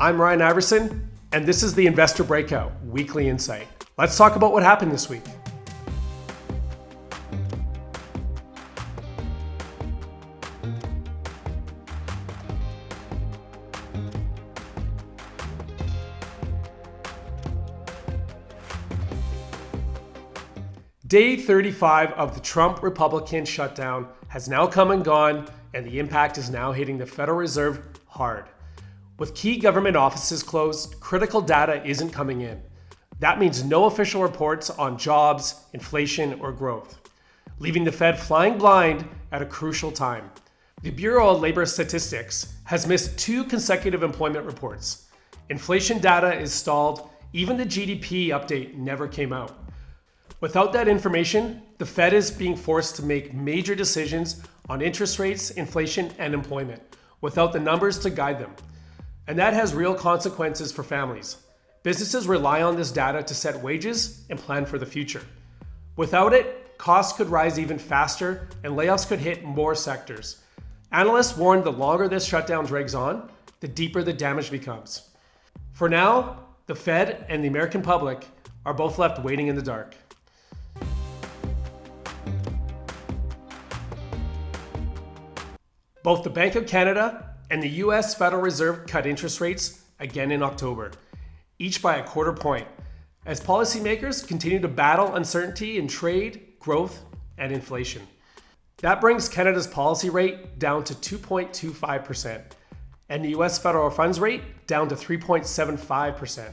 I'm Ryan Iverson, and this is the Investor Breakout Weekly Insight. Let's talk about what happened this week. Day 35 of the Trump Republican shutdown has now come and gone, and the impact is now hitting the Federal Reserve hard. With key government offices closed, critical data isn't coming in. That means no official reports on jobs, inflation, or growth, leaving the Fed flying blind at a crucial time. The Bureau of Labor Statistics has missed 2 consecutive employment reports. Inflation data is stalled. Even the GDP update never came out. Without that information, the Fed is being forced to make major decisions on interest rates, inflation, and employment without the numbers to guide them. And that has real consequences for families. Businesses rely on this data to set wages and plan for the future. Without it, costs could rise even faster and layoffs could hit more sectors. Analysts warn the longer this shutdown drags on, the deeper the damage becomes. For now, the Fed and the American public are both left waiting in the dark. Both the Bank of Canada and the US Federal Reserve cut interest rates again in October, each by a quarter point, as policymakers continue to battle uncertainty in trade, growth, and inflation. That brings Canada's policy rate down to 2.25%, and the US federal funds rate down to 3.75%.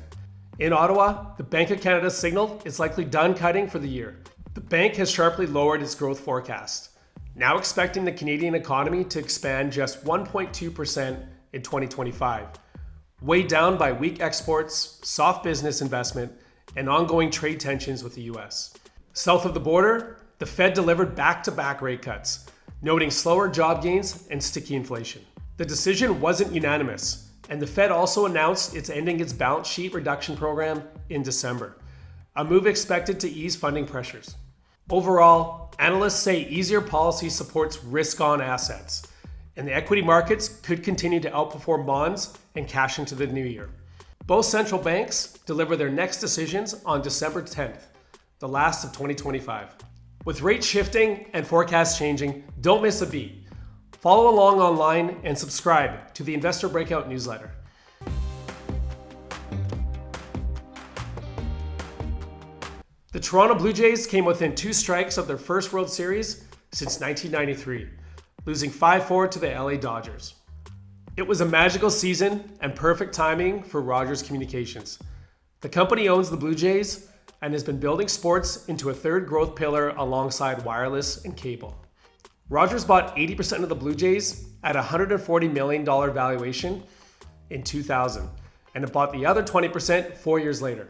In Ottawa, the Bank of Canada signaled it's likely done cutting for the year. The bank has sharply lowered its growth forecast, now expecting the Canadian economy to expand just 1.2% in 2025, weighed down by weak exports, soft business investment, and ongoing trade tensions with the US. South of the border, the Fed delivered back-to-back rate cuts, noting slower job gains and sticky inflation. The decision wasn't unanimous, and the Fed also announced it's ending its balance sheet reduction program in December, a move expected to ease funding pressures. Overall, analysts say easier policy supports risk-on assets, and the equity markets could continue to outperform bonds and cash into the new year. Both central banks deliver their next decisions on December 10th, the last of 2025. With rates shifting and forecasts changing, don't miss a beat. Follow along online and subscribe to the Investor Breakout newsletter. The Toronto Blue Jays came within 2 strikes of their first World Series since 1993, losing 5-4 to the LA Dodgers. It was a magical season and perfect timing for Rogers Communications. The company owns the Blue Jays and has been building sports into a third growth pillar alongside wireless and cable. Rogers bought 80% of the Blue Jays at a $140 million valuation in 2000, and it bought the other 20% 4 years later.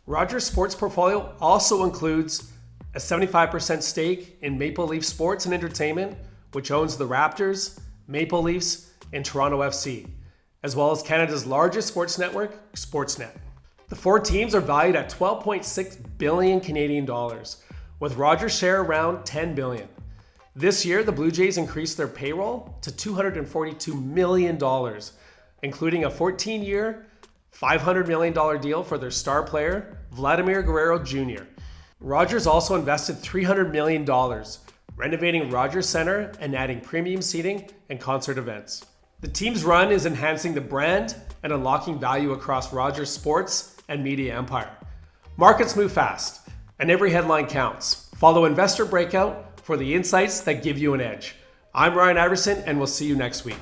Rogers' sports portfolio also includes a 75% stake in Maple Leaf Sports and Entertainment, which owns the Raptors, Maple Leafs, and Toronto FC, as well as Canada's largest sports network, Sportsnet. The 4 teams are valued at 12.6 billion Canadian dollars, with Rogers' share around 10 billion. This year, the Blue Jays increased their payroll to $242 million, including a 14-year, $500 million deal for their star player, Vladimir Guerrero Jr. Rogers also invested $300 million, renovating Rogers Center and adding premium seating and concert events. The team's run is enhancing the brand and unlocking value across Rogers' sports and media empire. Markets move fast, and every headline counts. Follow Investor Breakout for the insights that give you an edge. I'm Ryan Iverson, and we'll see you next week.